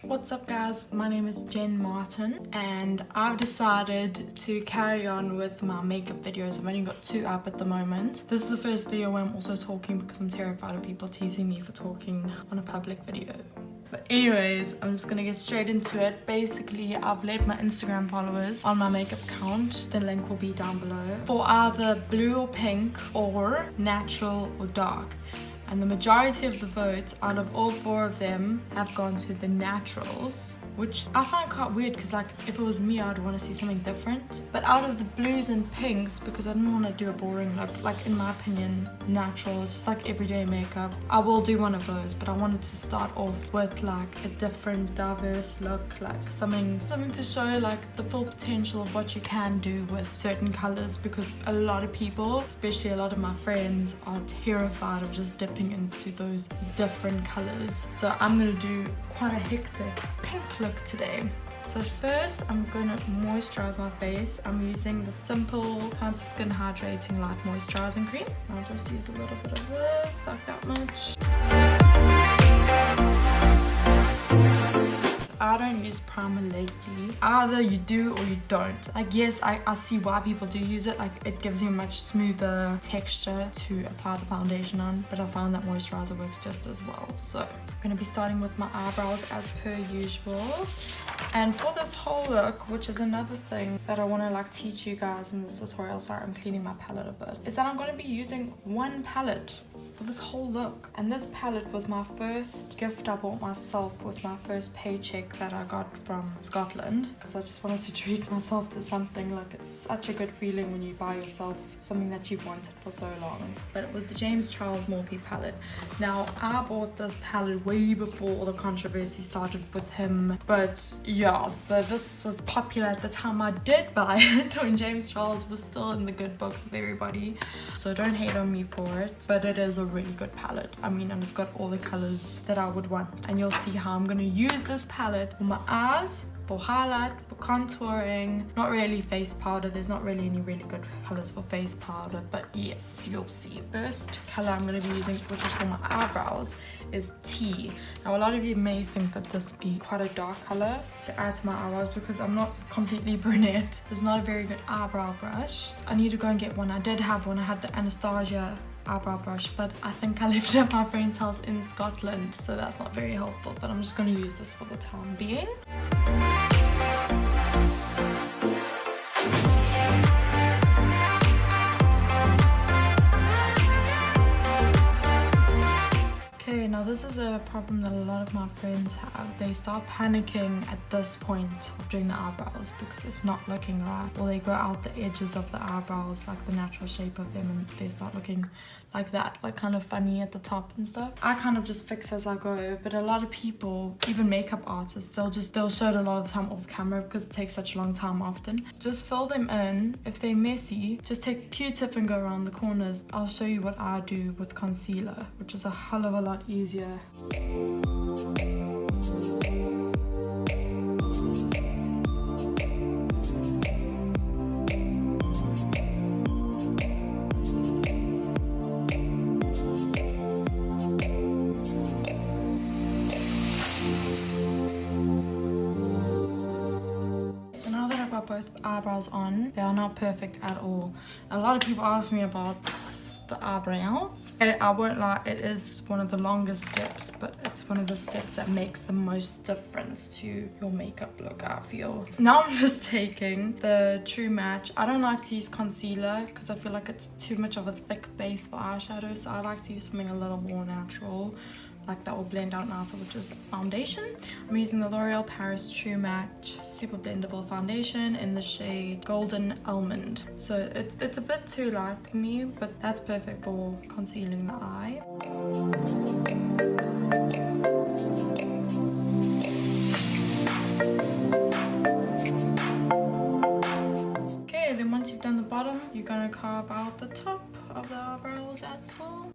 What's up guys, my name is Jen Martin and I've decided to carry on with my makeup videos. I've only got 2 up at the moment. This is the first video where I'm also talking because I'm terrified of people teasing me for talking on a public video. But anyways, I'm just gonna get straight into it. Basically, I've let my Instagram followers on my makeup account, the link will be down below, for either blue or pink or natural or dark. And the majority of the votes out of all 4 of them have gone to the naturals, which I find quite weird because like if it was me I'd want to see something different. But out of the blues and pinks, because I didn't want to do a boring look, like in my opinion natural is just like everyday makeup, I will do one of those, but I wanted to start off with like a different diverse look, like something to show like the full potential of what you can do with certain colors, because a lot of people, especially a lot of my friends, are terrified of just dipping into those different colors. So I'm gonna do quite a hectic pink look today. So first I'm gonna moisturize my face. I'm using the Simple Cancer Skin Hydrating Light Moisturizing Cream. I'll just use a little bit of this, like that much. I don't use primer lately. Either you do or you don't. Like yes, I see why people do use it. Like it gives you a much smoother texture to apply the foundation on, but I found that moisturizer works just as well. So I'm gonna be starting with my eyebrows as per usual. And for this whole look, which is another thing that I want to like teach you guys in this tutorial, sorry I'm cleaning my palette a bit, is that I'm going to be using one palette for this whole look. And this palette was my first gift I bought myself with my first paycheck that I got from Scotland, because I just wanted to treat myself to something. Like it's such a good feeling when you buy yourself something that you've wanted for so long. But it was the James Charles Morphe palette. Now I bought this palette way before all the controversy started with him, but yeah, so this was popular at the time I did buy it, when James Charles was still in the good books of everybody. So don't hate on me for it, but it is a really good palette. I mean, and it's got all the colors that I would want. And you'll see how I'm going to use this palette for my eyes, for highlight, for contouring, not really face powder. There's not really any really good colors for face powder, but yes, you'll see. First color I'm going to be using, which is for my eyebrows, is Tea. Now a lot of you may think that this be quite a dark color to add to my eyebrows because I'm not completely brunette. There's not a very good eyebrow brush. I need to go and get one. I did have one. I had the Anastasia eyebrow brush, but I think I left it at my friend's house in Scotland, so that's not very helpful, but I'm just going to use this for the time being. Okay, now this is a problem that a lot of my friends have. They start panicking at this point of doing the eyebrows because it's not looking right, or they grow out the edges of the eyebrows, like the natural shape of them, and they start looking like that, like kind of funny at the top and stuff. I kind of just fix as I go, but a lot of people, even makeup artists, they'll show it a lot of the time off camera because it takes such a long time often. Just fill them in. If they're messy, just take a Q-tip and go around the corners. I'll show you what I do with concealer, which is a hell of a lot easier. Both eyebrows on, they are not perfect at all. A lot of people ask me about the eyebrows. I won't lie, it is one of the longest steps, but it's one of the steps that makes the most difference to your makeup look, I feel. Now I'm just taking the True Match. I don't like to use concealer because I feel like it's too much of a thick base for eyeshadow, so I like to use something a little more natural, like that will blend out nicer, which is foundation. I'm using the L'Oreal Paris True Match Super Blendable Foundation in the shade Golden Almond. So it's a bit too light for me, but that's perfect for concealing the eye. Okay, then once you've done the bottom, you're gonna carve out the top of the eyebrows as well.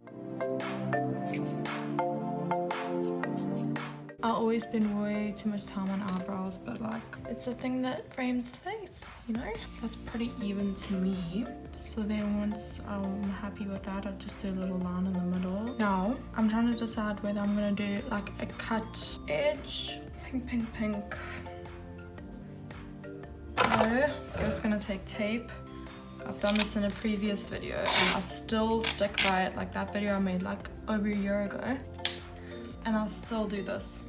I always spend way too much time on eyebrows, but like it's a thing that frames the face, you know? That's pretty even to me. So then once I'm happy with that, I'll just do a little line in the middle. Now I'm trying to decide whether I'm gonna do like a cut edge Pink, pink, pink. So, I'm just gonna take tape. I've done this in a previous video and I still stick by it, like that video I made like over a year ago. And I'll still do this.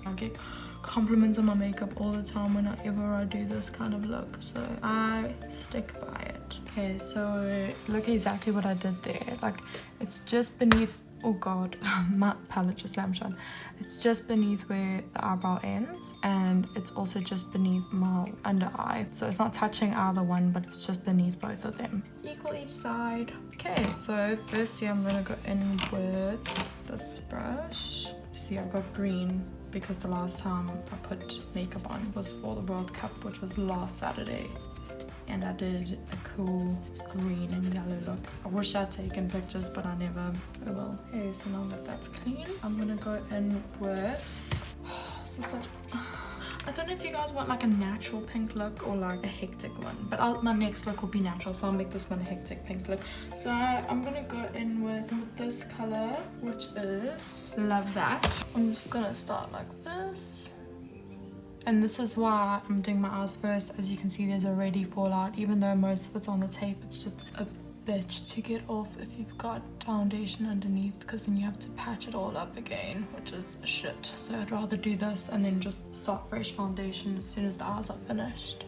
I get compliments on my makeup all the time whenever I do this kind of look, so I stick by it. Okay, so look exactly what I did there. Like, it's just beneath, oh god, my palette just slammed shut. It's just beneath where the eyebrow ends, and it's also just beneath my under eye. So it's not touching either one, but it's just beneath both of them. Equal each side. Okay, so firstly I'm gonna go in with this brush. See, I've got green because the last time I put makeup on was for the World Cup, which was last Saturday. And I did a cool green and yellow look. I wish I'd taken pictures, but I never will. Okay, so now that that's clean, I'm gonna go in with, this is such, I don't know if you guys want like a natural pink look or like a hectic one, but my next look will be natural, so I'll make this one a hectic pink look. So I'm gonna go in with this color, which is Love That. I'm just gonna start like this. And this is why I'm doing my eyes first. As you can see, there's already fallout. Even though most of it's on the tape, it's just a bitch to get off if you've got foundation underneath, because then you have to patch it all up again, which is shit. So I'd rather do this and then just start fresh foundation as soon as the eyes are finished.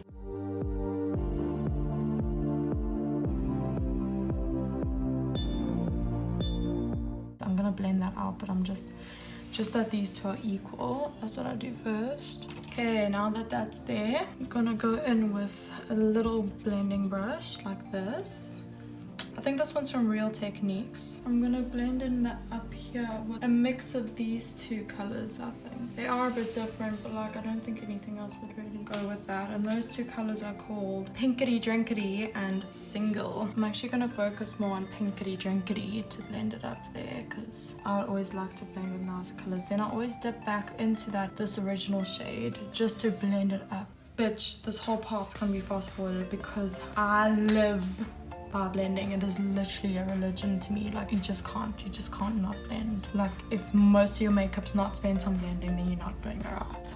I'm gonna blend that out, but I'm just that these two are equal. That's what I do first. Okay, now that that's there, I'm gonna go in with a little blending brush like this. I think this one's from Real Techniques. I'm gonna blend in up here with a mix of these two colors, I think. They are a bit different, but like I don't think anything else would really go with that. And those two colors are called Pinkity Drinkity and Single. I'm actually gonna focus more on Pinkity Drinkity to blend it up there, because I always like to blend with nicer colors. Then I always dip back into this original shade just to blend it up. Bitch, this whole part's gonna be fast forwarded because I live by blending. It is literally a religion to me. Like, you just can't not blend. Like, if most of your makeup's not spent on blending, then you're not doing it right.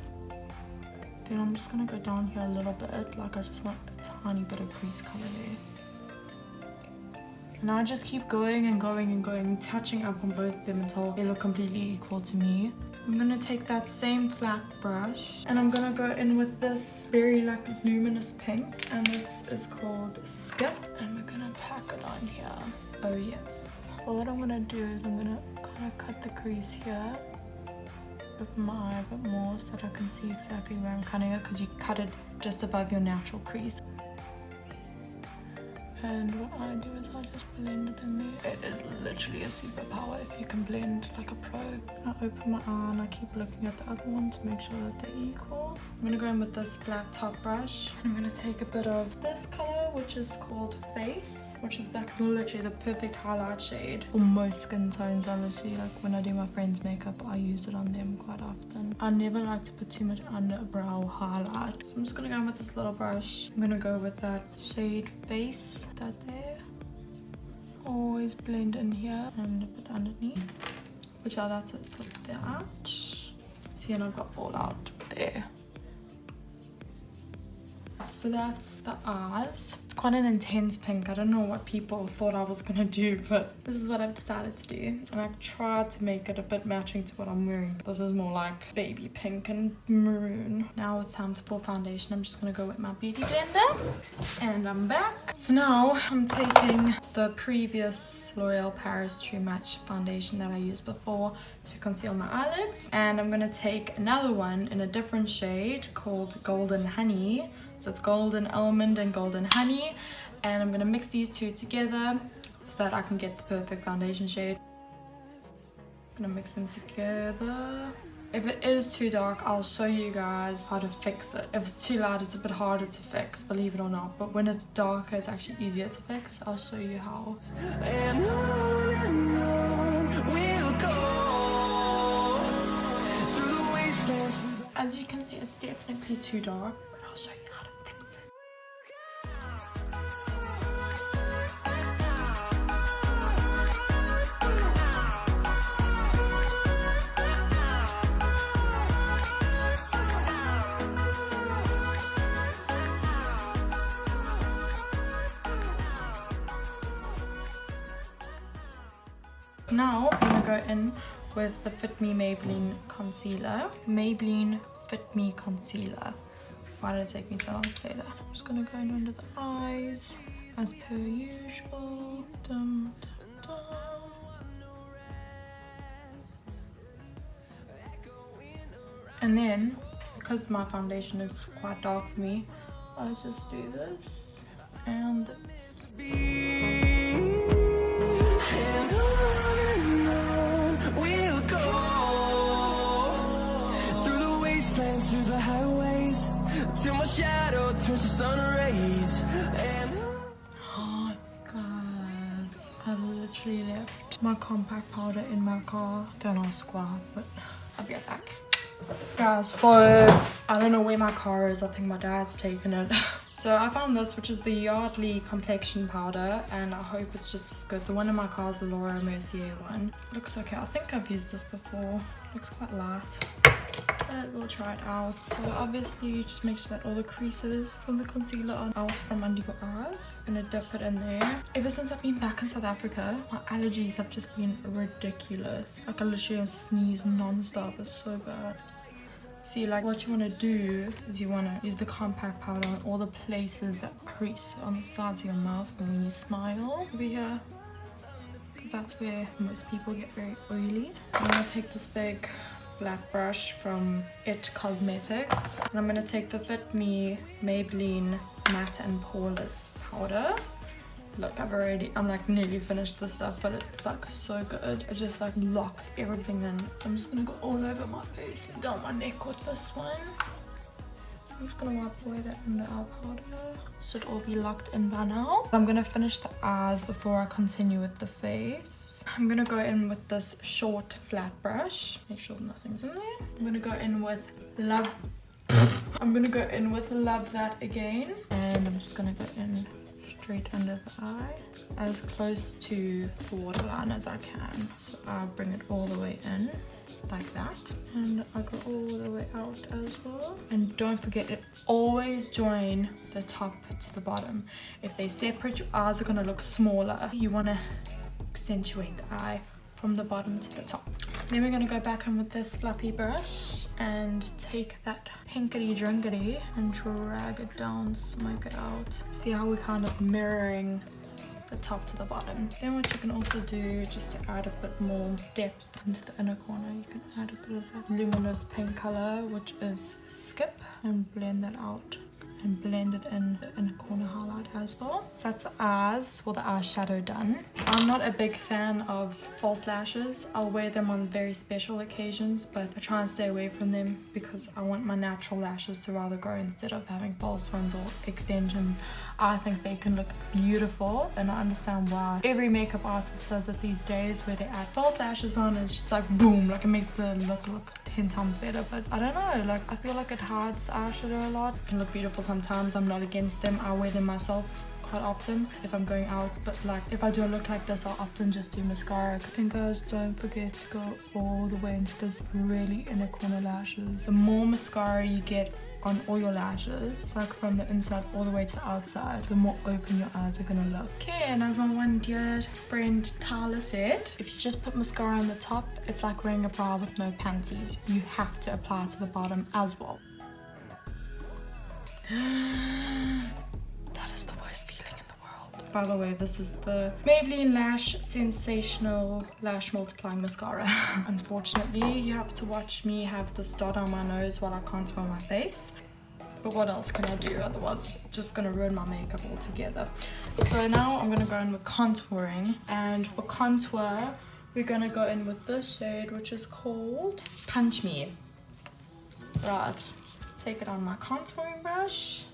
Then I'm just gonna go down here a little bit. Like, I just want a tiny bit of crease color there. And I just keep going and going and going, touching up on both of them until they look completely equal to me. I'm gonna take that same flat brush and I'm gonna go in with this very like luminous pink, and this is called Skip, and we're gonna pack it on here. Oh yes. Well, what I'm gonna do is I'm gonna kind of cut the crease here with my eye a bit more so that I can see exactly where I'm cutting it, because you cut it just above your natural crease. And what I do is I just blend it in there. It is literally a superpower if you can blend like a pro. I open my eye and I keep looking at the other one to make sure that they're equal. I'm gonna go in with this flat top brush. I'm gonna take a bit of this color, which is called Face, which is like literally the perfect highlight shade for most skin tones. I literally, like when I do my friends' makeup, I use it on them quite often. I never like to put too much underbrow highlight. So I'm just gonna go in with this little brush. I'm gonna go with that shade Face. That there. Always blend in here and a bit underneath. But yeah, that's it for that. See, and I've got fallout there. So that's the eyes. It's quite an intense pink. I don't know what people thought I was gonna do, but this is what I've decided to do. And I've tried to make it a bit matching to what I'm wearing. This is more like baby pink and maroon. Now it's time for foundation. I'm just gonna go with my beauty blender. And I'm back. So now I'm taking the previous L'Oreal Paris True Match foundation that I used before to conceal my eyelids. And I'm gonna take another one in a different shade called Golden Honey. So it's golden almond and golden honey, and I'm gonna mix these two together so that I can get the perfect foundation shade. I'm gonna mix them together. If it is too dark, I'll show you guys how to fix it. If it's too light, it's a bit harder to fix, believe it or not. But when it's darker, it's actually easier to fix. I'll show you how. And on we'll go through the wastelands. As you can see, it's definitely too dark, but I'll show you how to fix it. Now I'm gonna go in with the Fit Me Maybelline concealer. Maybelline Fit Me concealer. Why did it take me so long to say that? I'm just gonna go in under the eyes as per usual. Dum, dum, dum. And then, because my foundation is quite dark for me, I'll just do this and this. We'll go through the wastelands, through the highways, till my shadow turns to sun rays. Oh guys, I literally left my compact powder in my car. Don't ask why, but I'll be right back. Guys, so I don't know where my car is. I think my dad's taken it. So I found this, which is the Yardley complexion powder, and I hope it's just as good. The one in my car is the Laura Mercier one. Looks okay. I think I've used this before. Looks quite light. But we'll try it out. So obviously just make sure that all the creases from the concealer are out from under your eyes. I'm gonna dip it in there. Ever since I've been back in South Africa, my allergies have just been ridiculous. Like I literally have sneezed non-stop. It's so bad. See, like what you want to do is you want to use the compact powder on all the places that crease on the sides of your mouth when you smile over here, because that's where most people get very oily. I'm going to take this big flat brush from It Cosmetics, and I'm going to take the Fit Me Maybelline Matte and Poreless powder. Look, I'm like nearly finished this stuff, but it's like so good. It just like locks everything in. So I'm just gonna go all over my face and down my neck with this one. I'm just gonna wipe away that under eye powder. Should all be locked in by now. I'm gonna finish the eyes before I continue with the face. I'm gonna go in with this short flat brush. Make sure nothing's in there. I'm gonna go in with Love That again. And I'm just gonna go in straight under the eye, as close to the waterline as I can. So I'll bring it all the way in, like that. And I'll go all the way out as well. And don't forget, it always join the top to the bottom. If they separate, your eyes are gonna look smaller. You wanna accentuate the eye from the bottom to the top. Then we're gonna go back in with this fluffy brush and take that pinkety drinkety and drag it down, smoke it out. See how we're kind of mirroring the top to the bottom. Then what you can also do, just to add a bit more depth into the inner corner, you can add a bit of that luminous pink color, which is Skip, and blend that out and blend it in the inner corner highlight as well. So that's the eyes, or the eyeshadow done. I'm not a big fan of false lashes. I'll wear them on very special occasions, but I try and stay away from them because I want my natural lashes to rather grow instead of having false ones or extensions. I think they can look beautiful, and I understand why every makeup artist does it these days, where they add false lashes on and it's just like boom, like it makes the look 10 times better. But I don't know, like I feel like it hides the eyeshadow a lot. It can look beautiful sometimes. I'm not against them. I wear them myself quite often if I'm going out, but like if I do a look like this, I'll often just do mascara. And guys, don't forget to go all the way into this really inner corner lashes. The more mascara you get on all your lashes, like from the inside all the way to the outside, the more open your eyes are gonna look. Okay, and as my one dear friend Tyler said, if you just put mascara on the top, it's like wearing a bra with no panties. You have to apply to the bottom as well. That is the worst feeling in the world. By the way, this is the Maybelline Lash Sensational Lash Multiplying Mascara. Unfortunately, you have to watch me have this dot on my nose while I contour my face. But what else can I do? Otherwise, it's just gonna ruin my makeup altogether. So now I'm gonna go in with contouring. And for contour, we're gonna go in with this shade, which is called Punch Me. Right. Take it on my contouring brush,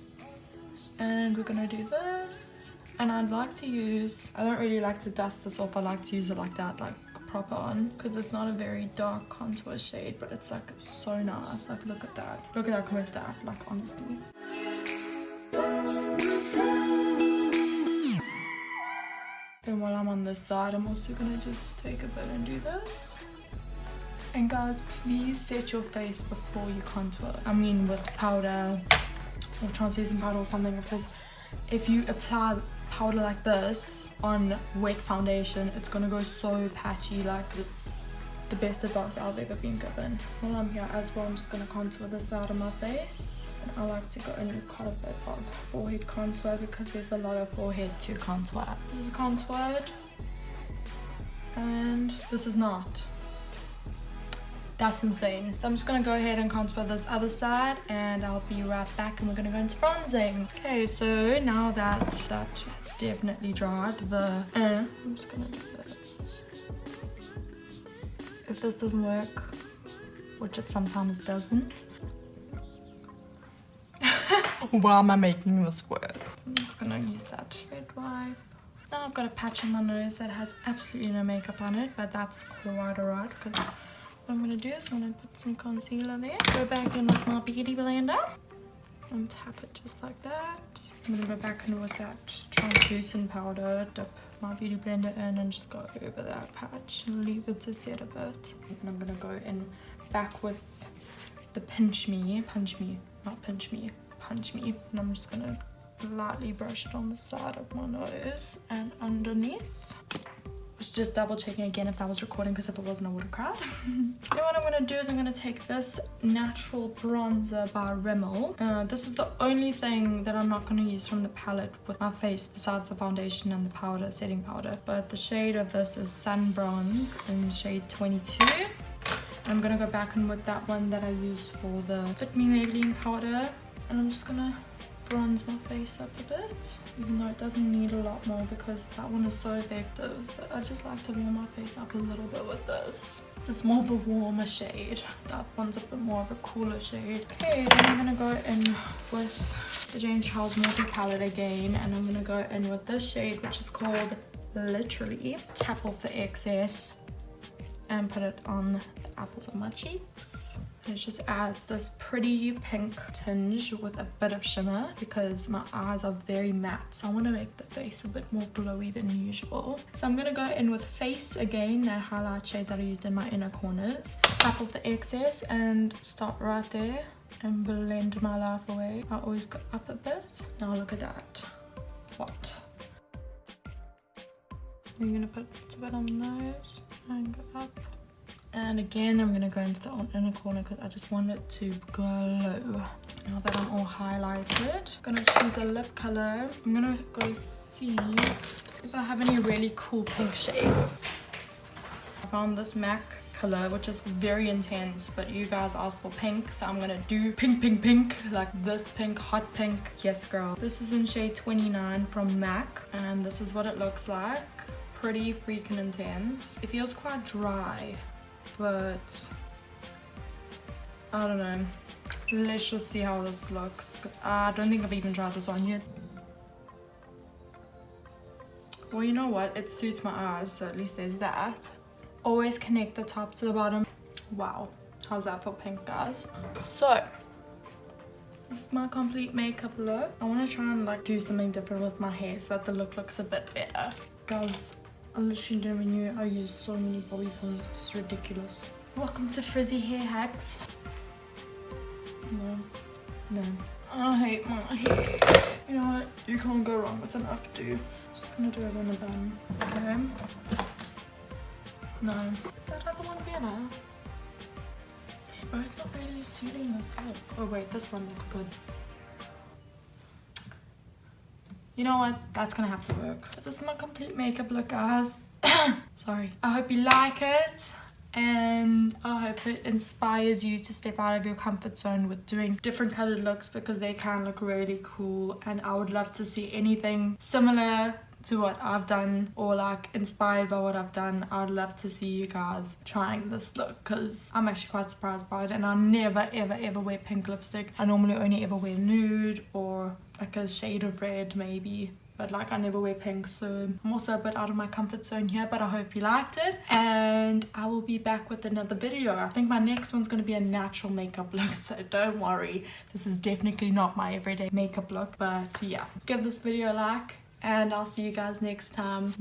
and we're gonna do this. And I'd like to use, I don't really like to dust this off, I like to use it like that, like proper on, because it's not a very dark contour shade, but it's like so nice. Like look at that close to that, like honestly. Then while I'm on this side, I'm also gonna just take a bit and do this. And guys, please set your face before you contour. I mean with powder or translucent powder or something, because if you apply powder like this on wet foundation, it's gonna go so patchy. Like, it's the best advice I've ever been given. While I'm here as well, I'm just gonna contour the side of my face. And I like to go in with quite a bit of forehead contour because there's a lot of forehead to contour. This is contoured and this is not. That's insane. So I'm just gonna go ahead and contour this other side and I'll be right back and we're gonna go into bronzing. Okay, so now that has definitely dried, I'm just gonna do this. If this doesn't work, which it sometimes doesn't, why am I making this worse? I'm just gonna use that red wipe. Now I've got a patch on my nose that has absolutely no makeup on it, but that's quite alright because what I'm gonna do is I'm gonna put some concealer there. Go back in with my beauty blender and tap it just like that. I'm gonna go back in with that translucent powder, dip my beauty blender in and just go over that patch and leave it to set a bit. And I'm gonna go in back with the punch me, and I'm just gonna lightly brush it on the side of my nose and underneath. Was just double checking again if that was recording, because if it wasn't I would have cried. Then what I'm gonna do is I'm gonna take this natural bronzer by Rimmel. This is the only thing that I'm not gonna use from the palette with my face besides the foundation and the powder, setting powder. But the shade of this is Sun Bronze in shade 22. I'm gonna go back in with that one that I used for the Fit Me Maybelline powder, and I'm just gonna bronze my face up a bit, even though it doesn't need a lot more because that one is so effective. But I just like to warm my face up a little bit with this. It's more of a warmer shade. That one's a bit more of a cooler shade. Okay, then I'm gonna go in with the Jane Charles multi-palette again, and I'm gonna go in with this shade, which is called Literally. Tap off the excess and put it on the apples of my cheeks. It just adds this pretty pink tinge with a bit of shimmer because my eyes are very matte, so I want to make the face a bit more glowy than usual. So I'm gonna go in with Face again, that highlight shade that I used in my inner corners. Tap off the excess and start right there and blend my life away. I always go up a bit. Now look at that. What? I'm gonna put a bit on the nose and go up. And again, I'm going to go into the inner corner because I just want it to glow. Now that I'm all highlighted, I'm going to choose a lip color. I'm going to go see if I have any really cool pink shades. I found this MAC color, which is very intense, but you guys asked for pink, so I'm going to do pink, like this pink, hot pink. Yes, girl. This is in shade 29 from MAC, and this is what it looks like. Pretty freaking intense. It feels quite dry, but I don't know. Let's just see how this looks, because I don't think I've even tried this on yet. Well, you know what? It suits my eyes, so at least there's that. Always connect the top to the bottom. Wow. How's that for pink, guys? So, this is my complete makeup look. I want to try and like do something different with my hair so that the look looks a bit better. Guys, I literally never knew I used so many bobby pins. It's ridiculous. Welcome to Frizzy Hair Hacks. No. I hate my hair. You know what? You can't go wrong with an updo. Just gonna do it on a bun. Okay. No. Is that other one better? They're both not really suiting this look. Oh wait, this one looks good. You know what? That's gonna have to work. But this is my complete makeup look, guys. Sorry. I hope you like it, and I hope it inspires you to step out of your comfort zone with doing different colored looks, because they can look really cool, and I would love to see anything similar to what I've done or like inspired by what I've done. I'd love to see you guys trying this look, because I'm actually quite surprised by it, and I never ever wear pink lipstick. I normally only ever wear nude or like a shade of red maybe, but like I never wear pink, so I'm also a bit out of my comfort zone here. But I hope you liked it, and I will be back with another video. I think my next one's going to be a natural makeup look, so don't worry, this is definitely not my everyday makeup look. But yeah, give this video a like, and I'll see you guys next time.